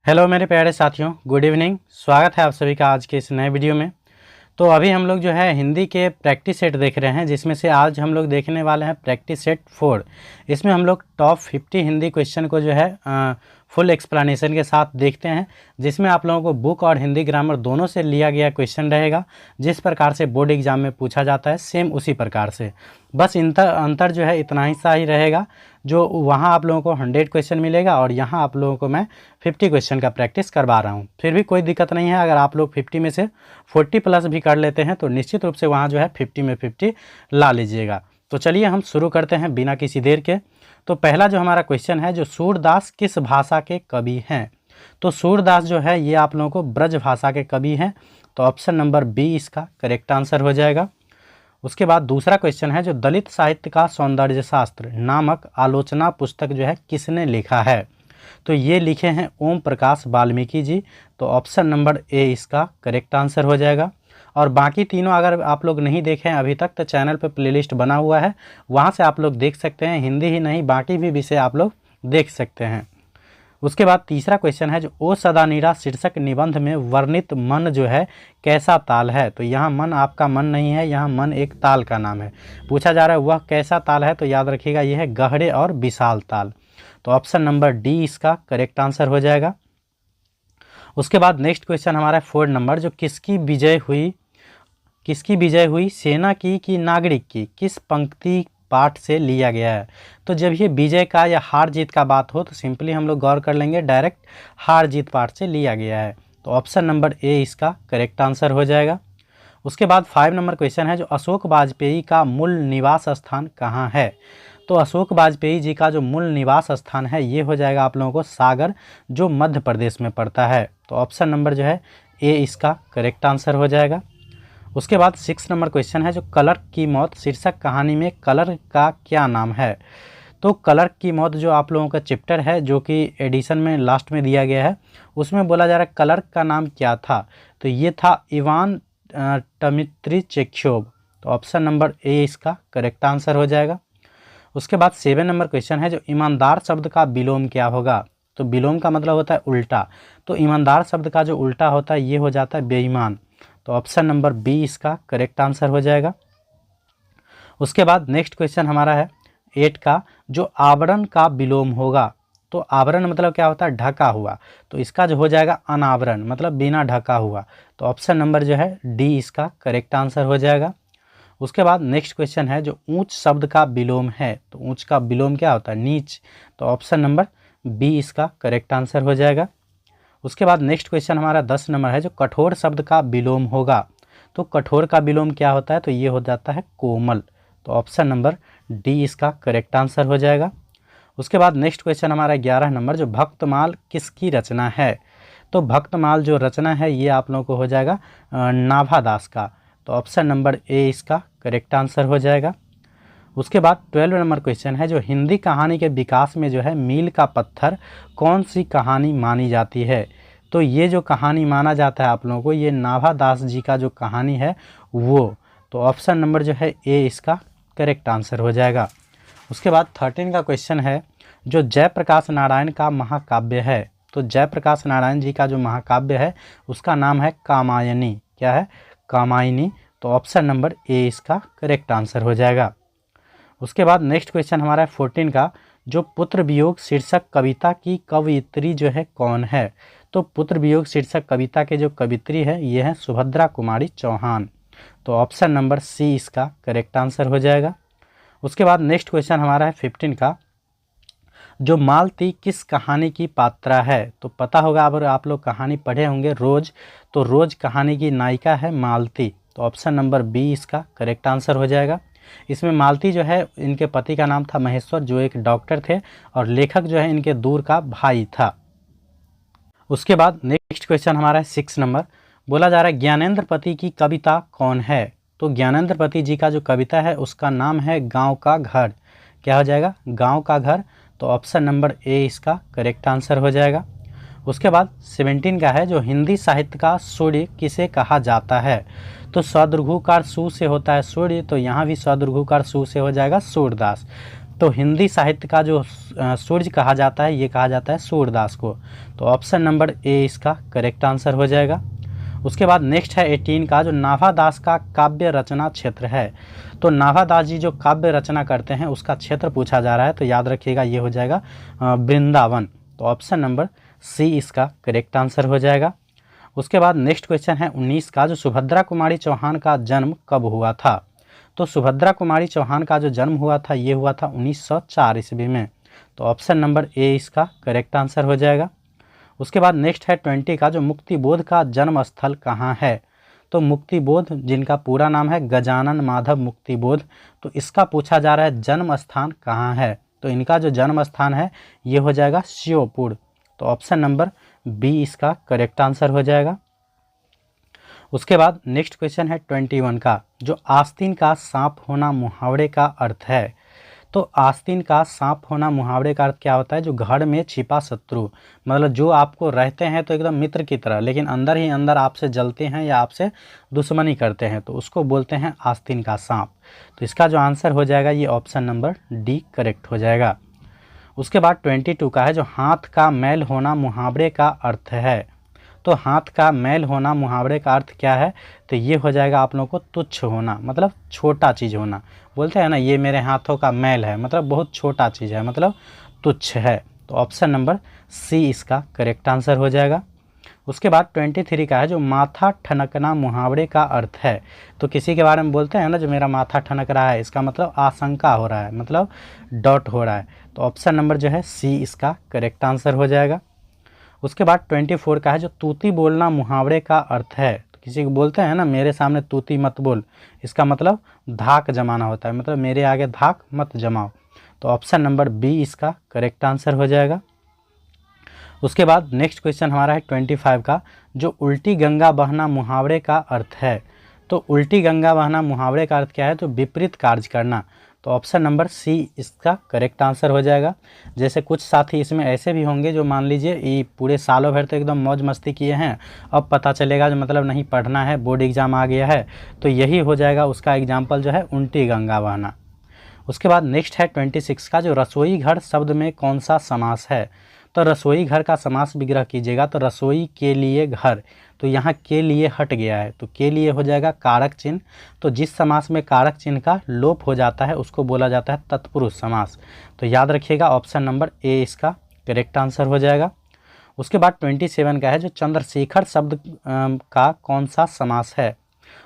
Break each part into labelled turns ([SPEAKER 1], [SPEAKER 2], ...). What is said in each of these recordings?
[SPEAKER 1] Hello मेरे प्यारे साथियों, गुड इवनिंग। स्वागत है आप सभी का आज के इस नए वीडियो में। तो अभी हम लोग जो है हिंदी के प्रैक्टिस सेट देख रहे हैं, जिसमें से आज हम लोग देखने वाले हैं प्रैक्टिस सेट 4। इसमें हम लोग टॉप 50 हिंदी क्वेश्चन को जो है फुल एक्सप्लेनेशन के साथ देखते हैं, जिसमें आप लोगों को बुक और हिंदी ग्रामर दोनों से लिया गया क्वेश्चन रहेगा। जिस प्रकार से बोर्ड एग्जाम में पूछा जाता है सेम उसी प्रकार से, बस अंतर जो है इतना ही सा ही रहेगा। जो वहाँ आप लोगों को 100 क्वेश्चन मिलेगा और यहाँ आप लोगों को मैं 50 क्वेश्चन का प्रैक्टिस करवा रहा हूँ। फिर भी कोई दिक्कत नहीं है, अगर आप लोग 50 में से 40 प्लस भी कर लेते हैं तो निश्चित रूप से वहाँ जो है 50 में 50 ला लीजिएगा। तो चलिए हम शुरू करते हैं बिना किसी देर के। तो पहला जो हमारा क्वेश्चन है, जो सूरदास किस भाषा के कवि हैं? तो सूरदास जो है ये आप लोगों को ब्रज भाषा के कवि हैं। तो ऑप्शन नंबर बी इसका करेक्ट आंसर हो जाएगा। उसके बाद दूसरा क्वेश्चन है, जो दलित साहित्य का सौंदर्य शास्त्र नामक आलोचना पुस्तक जो है किसने लिखा है? तो ये लिखे हैं ओम प्रकाश वाल्मीकि जी। तो ऑप्शन नंबर ए इसका करेक्ट आंसर हो जाएगा। और बाकी तीनों अगर आप लोग नहीं देखे हैं अभी तक तो चैनल पर प्लेलिस्ट बना हुआ है, वहाँ से आप लोग देख सकते हैं। हिंदी ही नहीं बाकी भी विषय आप लोग देख सकते हैं। उसके बाद तीसरा क्वेश्चन है, जो ओ सदा नीरा शीर्षक निबंध में वर्णित मन जो है कैसा ताल है? तो यहाँ मन आपका मन नहीं है, यहाँ मन एक ताल का नाम है। पूछा जा रहा है वह कैसा ताल है, तो याद रखिएगा यह है गहरे और विशाल ताल। तो ऑप्शन नंबर डी इसका करेक्ट आंसर हो जाएगा। उसके बाद नेक्स्ट क्वेश्चन हमारा 4 नंबर, जो किसकी विजय हुई सेना की कि नागरिक की, किस पंक्ति पाठ से लिया गया है? तो जब ये विजय का या हार जीत का बात हो तो सिंपली हम लोग गौर कर लेंगे, डायरेक्ट हार जीत पाठ से लिया गया है। तो ऑप्शन नंबर ए इसका करेक्ट आंसर हो जाएगा। उसके बाद 5 नंबर क्वेश्चन है, जो अशोक वाजपेयी का मूल निवास स्थान कहाँ है? तो अशोक वाजपेयी जी का जो मूल निवास स्थान है ये हो जाएगा आप लोगों को सागर, जो मध्य प्रदेश में पड़ता है। तो ऑप्शन नंबर जो है ए इसका करेक्ट आंसर हो जाएगा। उसके बाद 6 नंबर क्वेश्चन है, जो क्लर्क की मौत शीर्षक कहानी में क्लर्क का क्या नाम है? तो क्लर्क की मौत जो आप लोगों का चैप्टर है, जो कि एडिशन में लास्ट में दिया गया है, उसमें बोला जा रहा है क्लर्क का नाम क्या था? तो ये था इवान डमित्री चेख्योव। तो ऑप्शन नंबर ए इसका करेक्ट आंसर हो जाएगा। उसके बाद 7 नंबर क्वेश्चन है, जो ईमानदार शब्द का विलोम क्या होगा? तो विलोम का मतलब होता है उल्टा, तो ईमानदार शब्द का जो उल्टा होता है ये हो जाता है बेईमान। तो ऑप्शन नंबर बी इसका करेक्ट आंसर हो जाएगा। उसके बाद नेक्स्ट क्वेश्चन हमारा है 8 का, जो आवरण का विलोम होगा। तो आवरण मतलब क्या होता है? ढका हुआ। तो इसका जो हो जाएगा अनावरण, मतलब बिना ढका हुआ। तो ऑप्शन नंबर जो है डी इसका करेक्ट आंसर हो जाएगा। उसके बाद नेक्स्ट क्वेश्चन है, जो ऊंच शब्द का विलोम है। तो ऊंच का विलोम क्या होता है? नीच। तो ऑप्शन नंबर बी इसका करेक्ट आंसर हो जाएगा। उसके बाद नेक्स्ट क्वेश्चन हमारा 10 नंबर है, जो कठोर शब्द का विलोम होगा। तो कठोर का विलोम क्या होता है? तो ये हो जाता है कोमल। तो ऑप्शन नंबर डी इसका करेक्ट आंसर हो जाएगा। उसके बाद नेक्स्ट क्वेश्चन हमारा 11 नंबर, जो भक्तमाल किसकी रचना है? तो भक्तमाल जो रचना है ये आप लोगों को हो जाएगा नाभादास का। तो ऑप्शन नंबर ए इसका करेक्ट आंसर हो जाएगा। उसके बाद 12 नंबर क्वेश्चन है, जो हिंदी कहानी के विकास में जो है मील का पत्थर कौन सी कहानी मानी जाती है? तो ये जो कहानी माना जाता है आप लोगों को, ये नाभादास जी का जो कहानी है वो। तो ऑप्शन नंबर जो है ए इसका करेक्ट आंसर हो जाएगा। उसके बाद 13 का क्वेश्चन है, जो जयप्रकाश नारायण का महाकाव्य है। तो जयप्रकाश नारायण जी का जो महाकाव्य है उसका नाम है कामायनी। क्या है? कामायनी। तो ऑप्शन नंबर ए इसका करेक्ट आंसर हो जाएगा। उसके बाद नेक्स्ट क्वेश्चन हमारा है 14 का, जो पुत्र वियोग शीर्षक कविता की कवयित्री जो है कौन है? तो पुत्र वियोग शीर्षक कविता के जो कवित्री है ये है सुभद्रा कुमारी चौहान। तो ऑप्शन नंबर सी इसका करेक्ट आंसर हो जाएगा। उसके बाद नेक्स्ट क्वेश्चन हमारा है 15 का, जो मालती किस कहानी की पात्रा है? तो पता होगा अगर आप लोग कहानी पढ़े होंगे रोज, तो रोज कहानी की नायिका है मालती। तो ऑप्शन नंबर बी इसका करेक्ट आंसर हो जाएगा। इसमें मालती जो है इनके पति का नाम था महेश्वर, जो एक डॉक्टर थे, और लेखक जो है इनके दूर का भाई था। उसके बाद नेक्स्ट क्वेश्चन हमारा है 6 नंबर, बोला जा रहा है ज्ञानेंद्र पति की कविता कौन है? तो ज्ञानेंद्र पति जी का जो कविता है उसका नाम है गाँव का घर। क्या हो जाएगा? गाँव का घर। तो ऑप्शन नंबर ए इसका करेक्ट आंसर हो जाएगा। उसके बाद 17 का है, जो हिंदी साहित्य का सूर्य किसे कहा जाता है? तो सदृघुकार सु से होता है सूर्य, तो यहाँ भी सदृघुकार सु से हो जाएगा सूरदास। तो हिंदी साहित्य का जो सूर्य कहा जाता है, ये कहा जाता है सूरदास को। तो ऑप्शन नंबर ए इसका करेक्ट आंसर हो जाएगा। उसके बाद नेक्स्ट है 18 का, जो नाभादास का काव्य रचना क्षेत्र है। तो नाभादास जी जो काव्य रचना करते हैं उसका क्षेत्र पूछा जा रहा है, तो याद रखिएगा ये हो जाएगा वृंदावन। तो ऑप्शन नंबर सी इसका करेक्ट आंसर हो जाएगा। उसके बाद नेक्स्ट क्वेश्चन है 19 का, जो सुभद्रा कुमारी चौहान का जन्म कब हुआ था। तो सुभद्रा कुमारी चौहान का जो जन्म हुआ था ये हुआ था 1904 ईस्वी में। तो ऑप्शन नंबर ए इसका करेक्ट आंसर हो जाएगा। उसके बाद नेक्स्ट है 20 का, जो मुक्तिबोध का जन्म स्थल कहाँ है। तो मुक्तिबोध जिनका पूरा नाम है गजानन माधव मुक्तिबोध, तो इसका पूछा जा रहा है जन्म स्थान कहाँ है। तो इनका जो जन्म स्थान है ये हो जाएगा श्योपुर। तो ऑप्शन नंबर बी इसका करेक्ट आंसर हो जाएगा। उसके बाद नेक्स्ट क्वेश्चन है 21 का, जो आस्तीन का सांप होना मुहावरे का अर्थ है। तो आस्तीन का सांप होना मुहावरे का अर्थ क्या होता है, जो घर में छिपा शत्रु, मतलब जो आपको रहते हैं तो एकदम मित्र की तरह, लेकिन अंदर ही अंदर आपसे जलते हैं या आपसे दुश्मनी करते हैं, तो उसको बोलते हैं आस्तीन का सांप। तो इसका जो आंसर हो जाएगा ये ऑप्शन नंबर डी करेक्ट हो जाएगा। उसके बाद 22 का है, जो हाथ का मैल होना मुहावरे का अर्थ है। तो हाथ का मैल होना मुहावरे का अर्थ क्या है, तो ये हो जाएगा आप लोगों को तुच्छ होना, मतलब छोटा चीज़ होना। बोलते हैं ना ये मेरे हाथों का मैल है, मतलब बहुत छोटा चीज़ है, मतलब तुच्छ है। तो ऑप्शन नंबर सी इसका करेक्ट आंसर हो जाएगा। उसके बाद 23 का है, जो माथा ठनकना मुहावरे का अर्थ है। तो किसी के बारे में बोलते हैं ना जो मेरा माथा ठनक रहा है, इसका मतलब आशंका हो रहा है, मतलब डॉट हो रहा है। तो ऑप्शन नंबर जो है सी इसका करेक्ट आंसर हो जाएगा। उसके बाद 24 का है, जो तूती बोलना मुहावरे का अर्थ है। तो किसी को बोलते हैं ना मेरे सामने तूती मत बोल, इसका मतलब धाक जमाना होता है, मतलब मेरे आगे धाक मत जमाओ। तो ऑप्शन नंबर बी इसका करेक्ट आंसर हो जाएगा। उसके बाद नेक्स्ट क्वेश्चन हमारा है 25 का, जो उल्टी गंगा बहना मुहावरे का अर्थ है। तो उल्टी गंगा बहना मुहावरे का अर्थ क्या है, तो विपरीत कार्य करना। तो ऑप्शन नंबर सी इसका करेक्ट आंसर हो जाएगा। जैसे कुछ साथी इसमें ऐसे भी होंगे जो मान लीजिए ये पूरे सालों भर तो एकदम मौज मस्ती किए हैं, अब पता चलेगा जो मतलब नहीं पढ़ना है, बोर्ड एग्ज़ाम आ गया है, तो यही हो जाएगा उसका एग्जाम्पल जो है उल्टी गंगा बहना। उसके बाद नेक्स्ट है 26 का, जो रसोई घर शब्द में कौन सा समास है। तो रसोई घर का समास विग्रह कीजिएगा, तो रसोई के लिए घर, तो यहाँ के लिए हट गया है, तो के लिए हो जाएगा कारक चिन्ह। तो जिस समास में कारक चिन्ह का लोप हो जाता है उसको बोला जाता है तत्पुरुष समास। तो याद रखिएगा ऑप्शन नंबर ए इसका करेक्ट आंसर हो जाएगा। उसके बाद 27 का है, जो चंद्रशेखर शब्द का कौन सा समास है।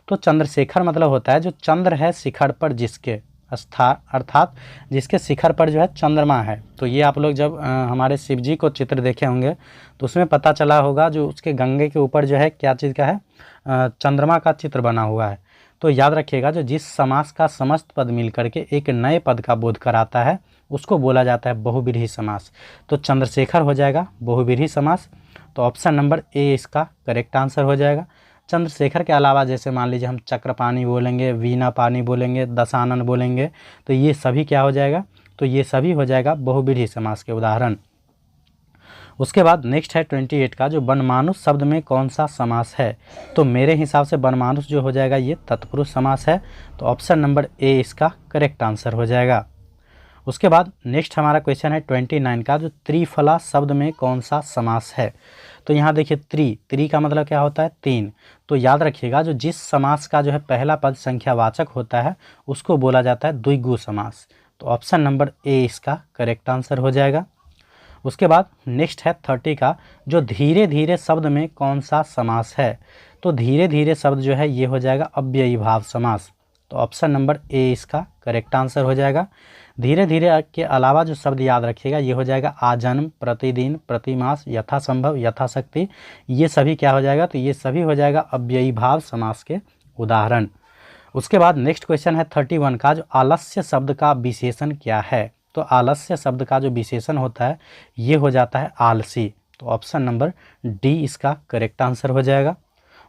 [SPEAKER 1] तो चंद्रशेखर मतलब होता है जो चंद्र है शिखर पर जिसके, अर्थात जिसके शिखर पर जो है चंद्रमा है। तो ये आप लोग जब हमारे शिव जी को चित्र देखे होंगे तो उसमें पता चला होगा जो उसके गंगे के ऊपर जो है क्या चीज़ का है, चंद्रमा का चित्र बना हुआ है। तो याद रखिएगा जो जिस समास का समस्त पद मिल करके एक नए पद का बोध कराता है उसको बोला जाता है बहुव्रीहि समास। तो चंद्रशेखर हो जाएगा बहुव्रीहि समास। तो ऑप्शन नंबर ए इसका करेक्ट आंसर हो जाएगा। चंद्रशेखर के अलावा जैसे मान लीजिए हम चक्रपाणी बोलेंगे, वीणा पानी बोलेंगे, दशानन बोलेंगे, तो ये सभी क्या हो जाएगा, तो ये सभी हो जाएगा बहुव्रीहि समास के उदाहरण। उसके बाद नेक्स्ट है 28 का, जो बनमानुष शब्द में कौन सा समास है। तो मेरे हिसाब से बनमानुष जो हो जाएगा ये तत्पुरुष समास है। तो ऑप्शन नंबर ए इसका करेक्ट आंसर हो जाएगा। उसके बाद नेक्स्ट हमारा क्वेश्चन है 29 का, जो त्रिफला शब्द में कौन सा समास है। तो यहाँ देखिए त्रि का मतलब क्या होता है, तीन। तो याद रखिएगा जो जिस समास का जो है पहला पद संख्यावाचक होता है उसको बोला जाता है द्विगु समास। तो ऑप्शन नंबर ए इसका करेक्ट आंसर हो जाएगा। उसके बाद नेक्स्ट है 30 का, जो धीरे धीरे शब्द में कौन सा समास है। तो धीरे धीरे शब्द जो है ये हो जाएगा अव्ययी भाव समास। तो ऑप्शन नंबर ए इसका करेक्ट आंसर हो जाएगा। धीरे धीरे के अलावा जो शब्द याद रखिएगा ये हो जाएगा आजन्म, प्रतिदिन, प्रतिमास, यथासंभव, यथाशक्ति, ये सभी क्या हो जाएगा, तो ये सभी हो जाएगा अव्ययी भाव समास के उदाहरण। उसके बाद नेक्स्ट क्वेश्चन है 31 का, जो आलस्य शब्द का विशेषण क्या है। तो आलस्य शब्द का जो विशेषण होता है ये हो जाता है आलसी। तो ऑप्शन नंबर डी इसका करेक्ट आंसर हो जाएगा।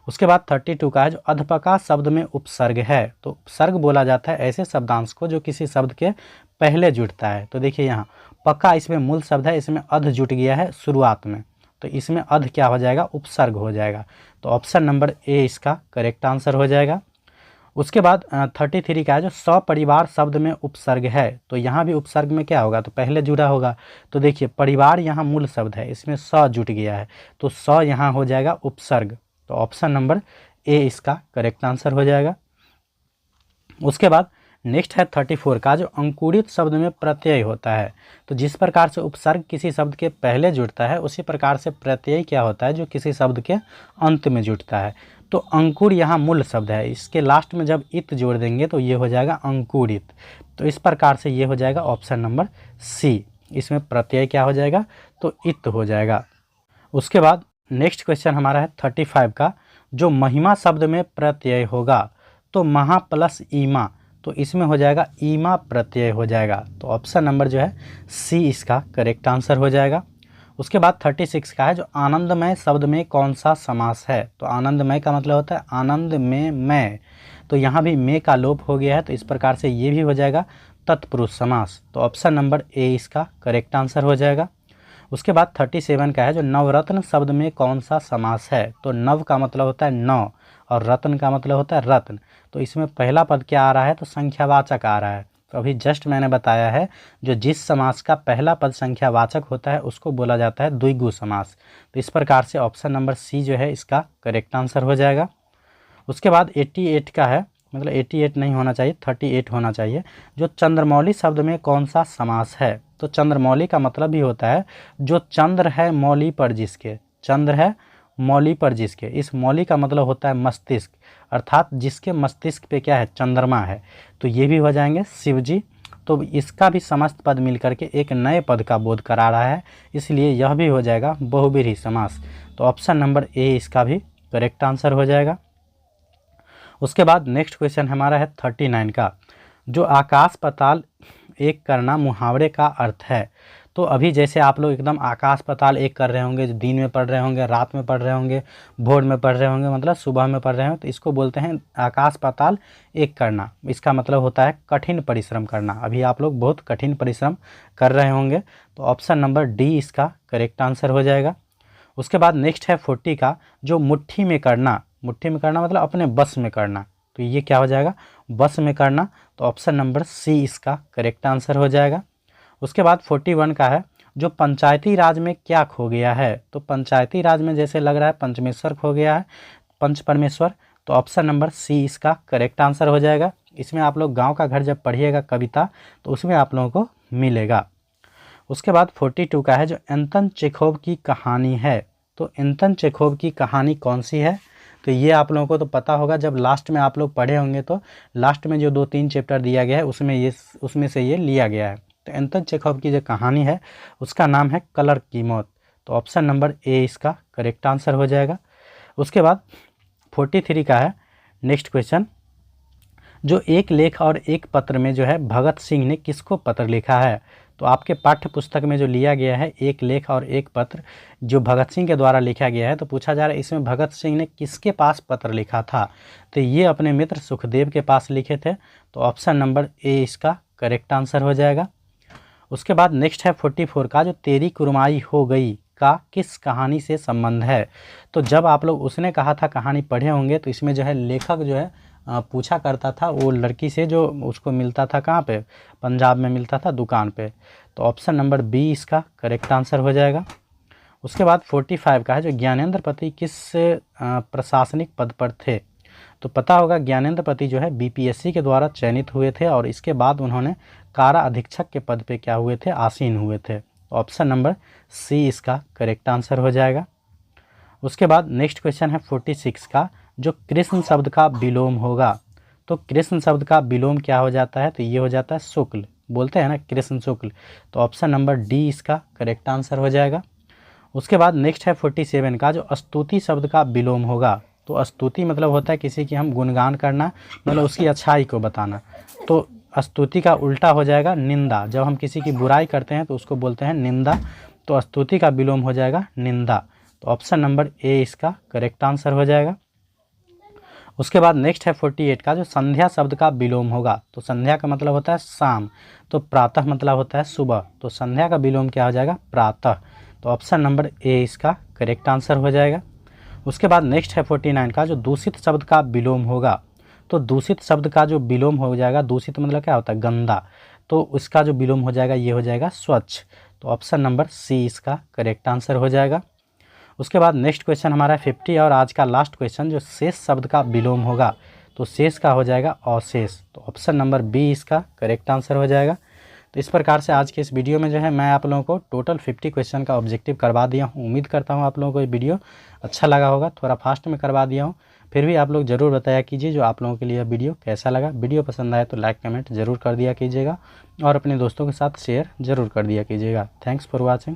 [SPEAKER 1] उसके बाद 32 का है, जो अधपका शब्द में उपसर्ग है। तो उपसर्ग बोला जाता है ऐसे शब्दांश को जो किसी शब्द के पहले जुड़ता है। तो देखिए यहाँ पक्का इसमें मूल शब्द है, इसमें अध जुट गया है शुरुआत में, तो इसमें अध क्या हो जाएगा, उपसर्ग हो जाएगा। तो ऑप्शन नंबर ए इसका करेक्ट आंसर हो जाएगा। उसके बाद 33 का है जो सपरिवार शब्द में उपसर्ग है, तो यहाँ भी उपसर्ग में क्या होगा, तो पहले जुड़ा होगा। तो देखिए परिवार यहाँ मूल शब्द है, इसमें स जुट गया है, तो स यहाँ हो जाएगा उपसर्ग। तो ऑप्शन नंबर ए इसका करेक्ट आंसर हो जाएगा। उसके बाद नेक्स्ट है 34 का जो अंकुरित शब्द में प्रत्यय होता है। तो जिस प्रकार से उपसर्ग किसी शब्द के पहले जुड़ता है उसी प्रकार से प्रत्यय क्या होता है, जो किसी शब्द के अंत में जुड़ता है। तो अंकुर यहाँ मूल शब्द है, इसके लास्ट में जब इत जोड़ देंगे तो ये हो जाएगा अंकुरित। तो इस प्रकार से ये हो जाएगा ऑप्शन नंबर सी, इसमें प्रत्यय क्या हो जाएगा, तो इत हो जाएगा। उसके बाद नेक्स्ट क्वेश्चन हमारा है 35 का जो महिमा शब्द में प्रत्यय होगा, तो महा प्लस ईमा, तो इसमें हो जाएगा ईमा प्रत्यय हो जाएगा। तो ऑप्शन नंबर जो है सी इसका करेक्ट आंसर हो जाएगा। उसके बाद 36 का है जो आनंदमय शब्द में कौन सा समास है, तो आनंदमय का मतलब होता है आनंद में मैं, तो यहाँ भी मैं का लोप हो गया है, तो इस प्रकार से ये भी हो जाएगा तत्पुरुष समास। तो ऑप्शन नंबर ए इसका करेक्ट आंसर हो जाएगा। उसके बाद 37 का है जो नवरत्न शब्द में कौन सा समास है, तो नव का मतलब होता है नौ और रत्न का मतलब होता है रत्न, तो इसमें पहला पद क्या आ रहा है, तो संख्यावाचक आ रहा है। तो अभी जस्ट मैंने बताया है जो जिस समास का पहला पद संख्यावाचक होता है उसको बोला जाता है द्विगु समास। तो इस प्रकार से ऑप्शन नंबर सी जो है इसका करेक्ट आंसर हो जाएगा। उसके बाद 88 का है, मतलब 88 नहीं होना चाहिए 38 होना चाहिए, जो चंद्रमौली शब्द में कौन सा समास है। तो चंद्रमौली का मतलब भी होता है जो चंद्र है मौली पर जिसके, चंद्र है मौली पर जिसके, इस मौली का मतलब होता है मस्तिष्क, अर्थात जिसके मस्तिष्क पे क्या है, चंद्रमा है। तो ये भी हो जाएंगे शिवजी। तो इसका भी समस्त पद मिलकर के एक नए पद का बोध करा रहा है, इसलिए यह भी हो जाएगा बहुब्रीहि समास। तो ऑप्शन नंबर ए इसका भी करेक्ट आंसर हो जाएगा। उसके बाद नेक्स्ट क्वेश्चन हमारा है 39 का जो आकाश पाताल एक करना मुहावरे का अर्थ है। तो अभी जैसे आप लोग एकदम आकाश पाताल एक कर रहे होंगे, जो दिन में पढ़ रहे होंगे, रात में पढ़ रहे होंगे, भोर में पढ़ रहे होंगे, मतलब सुबह में पढ़ रहे हो, तो इसको बोलते हैं आकाश पाताल एक करना। इसका मतलब होता है कठिन परिश्रम करना। अभी आप लोग बहुत कठिन परिश्रम कर रहे होंगे, तो ऑप्शन नंबर डी इसका करेक्ट आंसर हो जाएगा। उसके बाद नेक्स्ट है 40 का जो मुट्ठी में करना, मुट्ठी में करना मतलब अपने बस में करना, तो ये क्या हो जाएगा, बस में करना। तो ऑप्शन नंबर सी इसका करेक्ट आंसर हो जाएगा। उसके बाद 41 का है जो पंचायती राज में क्या खो गया है। तो पंचायती राज में जैसे लग रहा है पंचमेश्वर खो गया है, पंच परमेश्वर, तो ऑप्शन नंबर सी इसका करेक्ट आंसर हो जाएगा। इसमें आप लोग गांव का घर जब पढ़िएगा कविता तो उसमें आप लोगों को मिलेगा। उसके बाद 42 का है जो एंटन चेखोव की कहानी है। तो एंटन चेखोव की कहानी कौन सी है, तो ये आप लोगों को तो पता होगा, जब लास्ट में आप लोग पढ़े होंगे तो लास्ट में जो 2-3 चैप्टर दिया गया है उसमें से ये लिया गया है। तो एंटन चेखोव की जो कहानी है उसका नाम है क्लर्क की मौत। तो ऑप्शन नंबर ए इसका करेक्ट आंसर हो जाएगा। उसके बाद 43 का है नेक्स्ट क्वेश्चन जो एक लेख और एक पत्र में जो है भगत सिंह ने किसको पत्र लिखा है। तो आपके पाठ्य पुस्तक में जो लिया गया है एक लेख और एक पत्र जो भगत सिंह के द्वारा लिखा गया है, तो पूछा जा रहा है इसमें भगत सिंह ने किसके पास पत्र लिखा था। तो ये अपने मित्र सुखदेव के पास लिखे थे। तो ऑप्शन नंबर ए इसका करेक्ट आंसर हो जाएगा। उसके बाद नेक्स्ट है 44 का जो तेरी कुरमाई हो गई का किस कहानी से संबंध है। तो जब आप लोग उसने कहा था कहानी पढ़े होंगे, तो इसमें जो है लेखक जो है पूछा करता था वो लड़की से जो उसको मिलता था कहाँ पे, पंजाब में मिलता था दुकान पे। तो ऑप्शन नंबर बी इसका करेक्ट आंसर हो जाएगा। उसके बाद 45 का है जो ज्ञानेंद्र पति किस प्रशासनिक पद पर थे। तो पता होगा ज्ञानेंद्र पति जो है बीपीएससी के द्वारा चयनित हुए थे और इसके बाद उन्होंने कारा अधीक्षक के पद पे क्या हुए थे, आसीन हुए थे। ऑप्शन नंबर सी इसका करेक्ट आंसर हो जाएगा। उसके बाद नेक्स्ट क्वेश्चन है 46 का जो कृष्ण शब्द का विलोम होगा। तो कृष्ण शब्द का विलोम क्या हो जाता है, तो ये हो जाता है शुक्ल, बोलते हैं ना कृष्ण शुक्ल। तो ऑप्शन नंबर डी इसका करेक्ट आंसर हो जाएगा। उसके बाद नेक्स्ट है 47 का जो स्तुति शब्द का विलोम होगा। तो स्तुति मतलब होता है किसी की हम गुणगान करना, मतलब उसकी अच्छाई को बताना। तो स्तुति का उल्टा हो जाएगा निंदा, जब हम किसी की बुराई करते हैं तो उसको बोलते हैं निंदा। तो स्तुति का विलोम हो जाएगा निंदा। तो ऑप्शन नंबर ए इसका करेक्ट आंसर हो जाएगा। उसके बाद नेक्स्ट है 48 का जो संध्या शब्द का विलोम होगा। तो संध्या का मतलब होता है शाम, तो प्रातः मतलब होता है सुबह, तो संध्या का विलोम क्या हो जाएगा, प्रातः। तो ऑप्शन नंबर ए इसका करेक्ट आंसर हो जाएगा। उसके बाद नेक्स्ट है 49 का जो दूषित शब्द का विलोम होगा। तो दूषित शब्द का जो विलोम हो जाएगा, दूषित मतलब क्या होता है, गंदा, तो उसका जो विलोम हो जाएगा ये हो जाएगा स्वच्छ। तो ऑप्शन नंबर सी इसका करेक्ट आंसर हो जाएगा। उसके बाद नेक्स्ट क्वेश्चन हमारा 50 और आज का लास्ट क्वेश्चन, जो शेष शब्द का विलोम होगा तो शेष का हो जाएगा अवशेष। तो ऑप्शन नंबर बी इसका करेक्ट आंसर हो जाएगा। तो इस प्रकार से आज के इस वीडियो में जो है मैं आप लोगों को टोटल 50 क्वेश्चन का ऑब्जेक्टिव करवा दिया हूँ। उम्मीद करता हूँ आप लोगों को ये वीडियो अच्छा लगा होगा। थोड़ा फास्ट में करवा दिया हूँ, फिर भी आप लोग ज़रूर बताया कीजिए जो आप लोगों के लिए वीडियो कैसा लगा। वीडियो पसंद आए तो लाइक कमेंट ज़रूर कर दिया कीजिएगा और अपने दोस्तों के साथ शेयर ज़रूर कर दिया कीजिएगा। Thanks for watching.